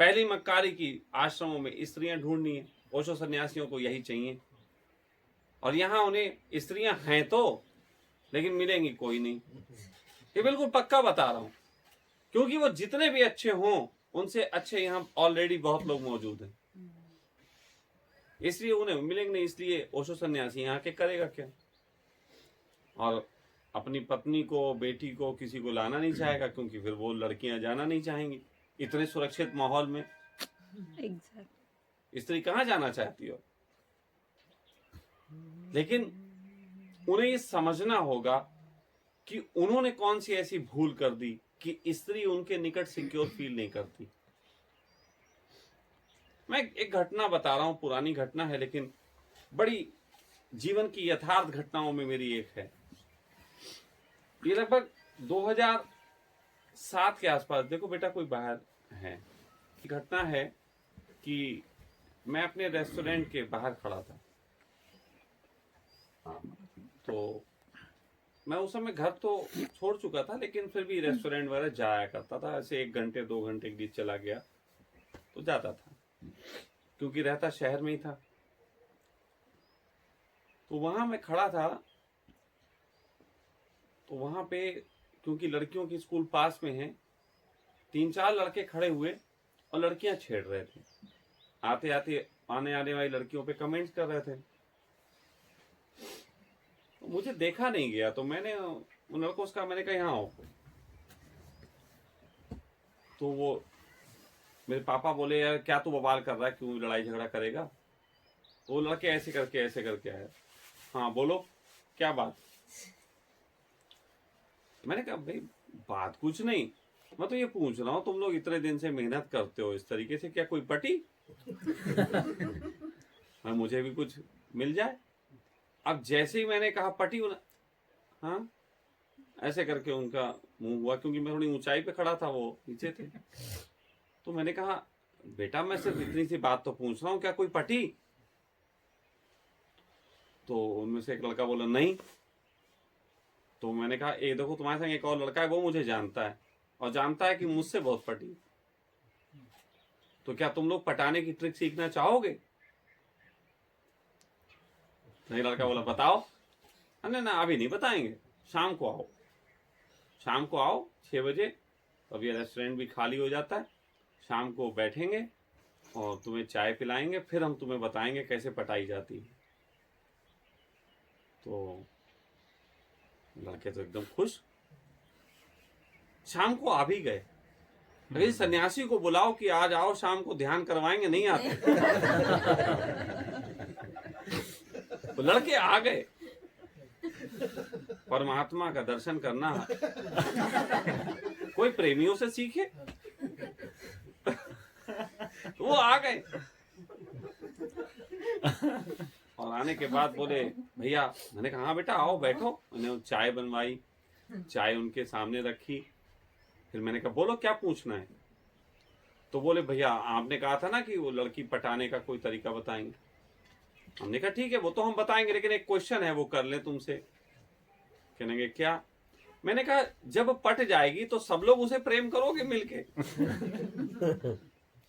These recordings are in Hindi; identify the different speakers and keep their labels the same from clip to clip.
Speaker 1: पहली मक्कारी की आश्रमों में स्त्रियां ढूंढनी है, ओशो सन्यासियों को यही चाहिए। और यहाँ उन्हें स्त्रियां हैं तो, लेकिन मिलेंगी कोई नहीं। ये बिल्कुल पक्का बता रहा हूं, क्योंकि वो जितने भी अच्छे हों उनसे अच्छे यहाँ ऑलरेडी बहुत लोग मौजूद हैं, इसलिए उन्हें मिलेंगे नहीं। इसलिए ओशो सन्यासी यहाँ के करेगा क्या? और अपनी पत्नी को, बेटी को, किसी को लाना नहीं चाहेगा, क्योंकि फिर वो लड़कियां जाना नहीं चाहेंगी इतने सुरक्षित माहौल में। स्त्री कहाँ जाना चाहती हो? लेकिन उन्हें ये समझना होगा कि उन्होंने कौन सी ऐसी भूल कर दी कि स्त्री उनके निकट सिक्योर फील नहीं करती। मैं एक घटना बता रहा हूं, पुरानी घटना है लेकिन बड़ी जीवन की यथार्थ घटनाओं में मेरी एक है। ये लगभग 2007 के आसपास, देखो बेटा कोई बाहर है, घटना है कि मैं अपने रेस्टोरेंट के बाहर खड़ा था। तो मैं उस समय घर तो छोड़ चुका था, लेकिन फिर भी रेस्टोरेंट वगैरह जाया करता था। ऐसे 1 घंटे 2 घंटे के लिए चला गया तो जाता था, क्योंकि रहता शहर में ही था। तो वहां मैं खड़ा था, तो वहां पे क्योंकि लड़कियों की स्कूल पास में है, 3-4 लड़के खड़े हुए और लड़कियां छेड़ रहे थे। आते आते आने वाली लड़कियों पे कमेंट्स कर रहे थे। तो मुझे देखा नहीं गया, तो मैंने उन लड़कों से कहा, मैंने कहा यहाँ आओ। तो वो मेरे पापा बोले, यार क्या तू बवाल कर रहा है, क्यों लड़ाई झगड़ा करेगा? तो वो लड़के ऐसे करके आए। हाँ बोलो क्या बात? मैंने कहा भाई बात कुछ नहीं, मैं तो ये पूछ रहा हूँ तुम लोग इतने दिन से मेहनत करते हो इस तरीके से, क्या कोई पटी? मैं मुझे भी कुछ मिल जाए। अब जैसे ही मैंने कहा पटी, हाँ ऐसे करके उनका मुंह हुआ, क्योंकि मैं थोड़ी ऊंचाई पे खड़ा था, वो नीचे थे। तो मैंने कहा बेटा मैं सिर्फ इतनी सी बात तो पूछ रहा हूँ, क्या कोई पटी? तो उनमें से एक लड़का बोला नहीं। तो मैंने कहा एक देखो तुम्हारे संग एक और लड़का है, वो मुझे जानता है और जानता है कि मुझसे बहुत पटी, तो क्या तुम लोग पटाने की ट्रिक सीखना चाहोगे? नहीं, लड़का बोला बताओ। अरे ना अभी नहीं बताएंगे, शाम को आओ, शाम को आओ 6 बजे, अब ये रेस्टोरेंट भी खाली हो जाता है, शाम को बैठेंगे और तुम्हें चाय पिलाएंगे, फिर हम तुम्हें बताएंगे कैसे पटाई जाती है। तो लड़के तो एकदम खुश, शाम को आ भी गए। अरे सन्यासी को बुलाओ कि आज आओ शाम को ध्यान करवाएंगे, नहीं आते। तो लड़के आ गए। परमात्मा का दर्शन करना कोई प्रेमियों से सीखे। वो आ गए और आने के बाद बोले भैया, मैंने कहा हाँ बेटा आओ बैठो। मैंने चाय बनवाई, चाय उनके सामने रखी, फिर मैंने कहा बोलो क्या पूछना है? तो बोले भैया आपने कहा था ना कि वो लड़की पटाने का कोई तरीका बताएंगे। हमने कहा ठीक है वो तो हम बताएंगे, लेकिन एक क्वेश्चन है वो कर ले तुमसे। कहेंगे क्या? मैंने कहा जब पट जाएगी तो सब लोग उसे प्रेम करोगे मिलके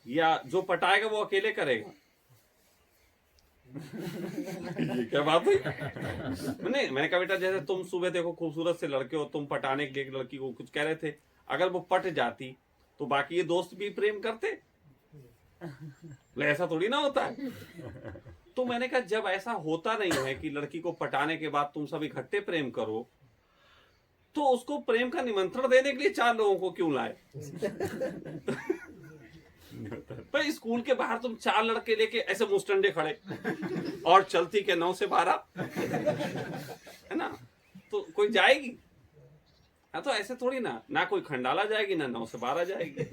Speaker 1: या जो पटाएगा वो अकेले करेगा? ये क्या बात हुई? मैंने कहा बेटा जैसे तुम सुबह देखो खूबसूरत से लड़के हो, तुम पटाने के लिए एक लड़की को कुछ कह रहे थे, अगर वो पट जाती तो बाकी ये दोस्त भी प्रेम करते? ऐसा थोड़ी ना होता है। तो मैंने कहा जब ऐसा होता नहीं है कि लड़की को पटाने के बाद तुम सब इकट्ठे प्रेम करो, तो उसको प्रेम का निमंत्रण देने के लिए 4 लोगों को क्यों लाए? पर स्कूल के बाहर तुम 4 लड़के लेके ऐसे मुस्टंडे खड़े और चलती के 9 से 12 है ना, तो कोई जाएगी? हाँ तो ऐसे थोड़ी ना कोई खंडाला जाएगी ना 9 से 12 जाएगी।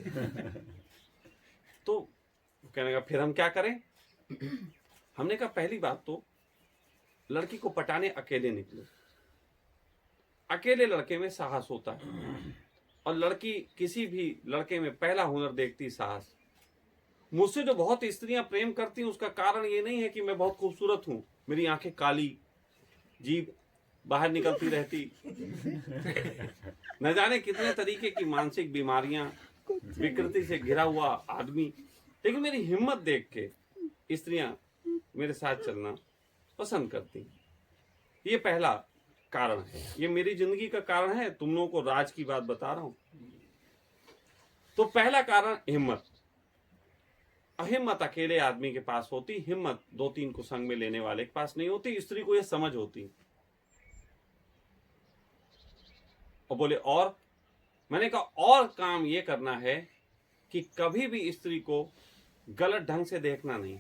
Speaker 1: तो कहने का फिर हम क्या करें? हमने कहा पहली बात तो लड़की को पटाने अकेले निकलो। अकेले लड़के में साहस होता है और लड़की किसी भी लड़के में पहला हुनर देखती साहस। मुझसे जो बहुत स्त्रियां प्रेम करती हैं उसका कारण ये नहीं है कि मैं बहुत खूबसूरत हूं, मेरी आंखें काली, जीभ बाहर निकलती रहती, न जाने कितने तरीके की मानसिक बीमारियां, विकृति से घिरा हुआ आदमी, लेकिन मेरी हिम्मत देख के स्त्रियां मेरे साथ चलना पसंद करती। ये पहला कारण है, ये मेरी जिंदगी का कारण है, तुम लोगों को राज की बात बता रहा हूं। तो पहला कारण हिम्मत। अहिम्मत अकेले आदमी के पास होती, हिम्मत दो तीन को संग में लेने वाले के पास नहीं होती। स्त्री को यह समझ होती। और बोले और, मैंने कहा और काम ये करना है कि कभी भी स्त्री को गलत ढंग से देखना नहीं,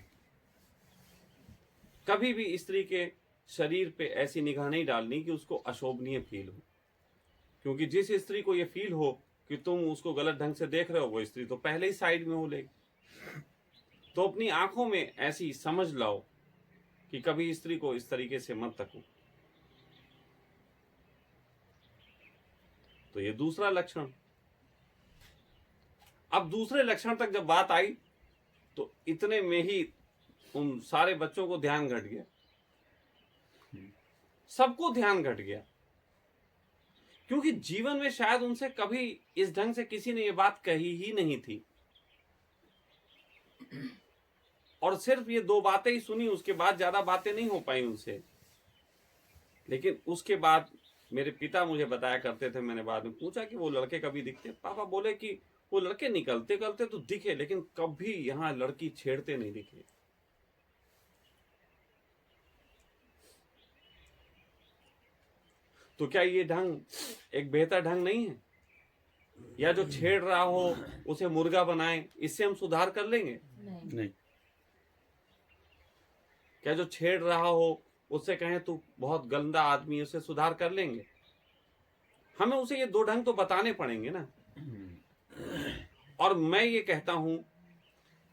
Speaker 1: कभी भी स्त्री के शरीर पे ऐसी निगाह नहीं डालनी कि उसको अशोभनीय फील हो। क्योंकि जिस स्त्री को ये फील हो कि तुम उसको गलत ढंग से देख रहे हो, वो स्त्री तो पहले ही साइड में हो लेगी। तो अपनी आंखों में ऐसी समझ लाओ कि कभी स्त्री को इस तरीके से मत तको। तो ये दूसरा लक्षण। अब दूसरे लक्षण तक जब बात आई तो इतने में ही उन सारे बच्चों को ध्यान घट गया, सबको ध्यान घट गया। क्योंकि जीवन में शायद उनसे कभी इस ढंग से किसी ने ये बात कही ही नहीं थी, और सिर्फ ये दो बातें ही सुनी, उसके बाद ज्यादा बातें नहीं हो पाई उनसे। लेकिन उसके बाद मेरे पिता मुझे बताया करते थे, मैंने बाद में पूछा कि वो लड़के कभी दिखते? पापा बोले कि वो लड़के निकलते करते तो दिखे, लेकिन कभी यहां लड़की छेड़ते नहीं दिखे। तो क्या ये ढंग एक बेहतर ढंग नहीं है? या जो छेड़ रहा हो उसे मुर्गा बनाए, इससे हम सुधार कर लेंगे? नहीं। क्या जो छेड़ रहा हो उससे कहें तू बहुत गंदा आदमी, उससे सुधार कर लेंगे? हमें उसे ये दो ढंग तो बताने पड़ेंगे ना। और मैं ये कहता हूं,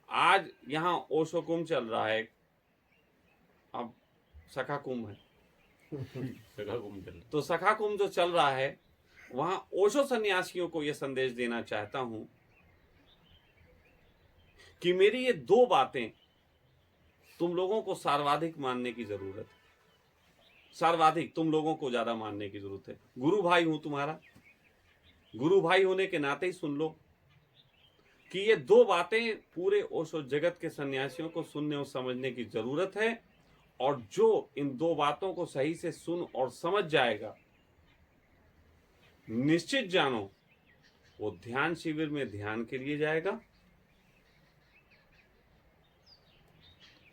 Speaker 1: आज यहां ओशो कुंभ चल रहा है, अब सखा कुंभ है।
Speaker 2: सखा कुंभ चल,
Speaker 1: तो सखा कुंभ जो चल रहा है, वहां ओशो सन्यासियों को यह संदेश देना चाहता हूं कि मेरी ये दो बातें तुम लोगों को सर्वाधिक मानने की जरूरत है। सर्वाधिक तुम लोगों को ज्यादा मानने की जरूरत है। गुरु भाई हूं तुम्हारा, गुरु भाई होने के नाते ही सुन लो कि ये दो बातें पूरे ओशो जगत के सन्यासियों को सुनने और समझने की जरूरत है। और जो इन दो बातों को सही से सुन और समझ जाएगा, निश्चित जानो वो ध्यान शिविर में ध्यान के लिए जाएगा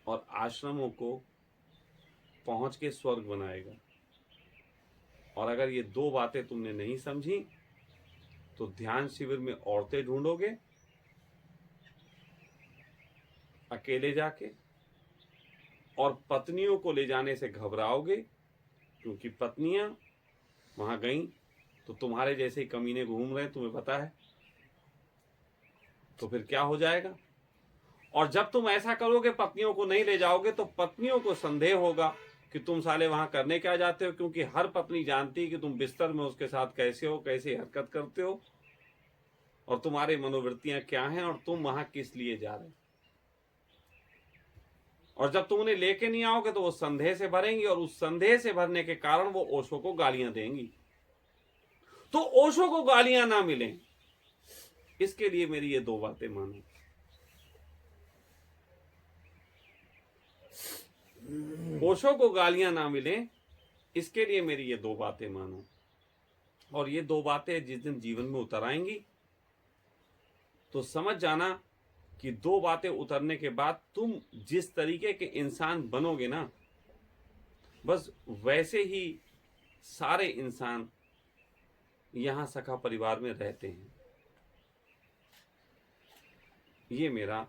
Speaker 1: और आश्रमों को पहुंच के स्वर्ग बनाएगा। और अगर ये दो बातें तुमने नहीं समझी तो ध्यान शिविर में औरतें ढूंढोगे अकेले जाके, और पत्नियों को ले जाने से घबराओगे, क्योंकि पत्नियां वहां गई तो तुम्हारे जैसे कमीने घूम रहे हैं, तुम्हें पता है। तो फिर क्या हो जाएगा? और जब तुम ऐसा करोगे, पत्नियों को नहीं ले जाओगे, तो पत्नियों को संदेह होगा कि तुम साले वहां करने क्या जाते हो। क्योंकि हर पत्नी जानती है कि तुम बिस्तर में उसके साथ कैसे हो, कैसे हरकत करते हो, और तुम्हारी मनोवृत्तियां क्या हैं, और तुम वहां किस लिए जा रहे हो। और जब तुम उन्हें लेके नहीं आओगे तो वो संदेह से भरेंगी, और उस संदेह से भरने के कारण वो ओशो को गालियां देंगी। तो ओशो को गालियां ना मिलें, इसके लिए मेरी ये दो बातें मानो। ओशो को गालियां ना मिलें, इसके लिए मेरी ये दो बातें मानो। और ये दो बातें जिस दिन जीवन में उतर आएंगी तो समझ जाना कि दो बातें उतरने के बाद तुम जिस तरीके के इंसान बनोगे ना, बस वैसे ही सारे इंसान यहां सखा परिवार में रहते हैं। ये मेरा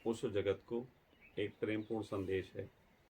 Speaker 1: ओशो जगत को एक प्रेमपूर्ण संदेश है।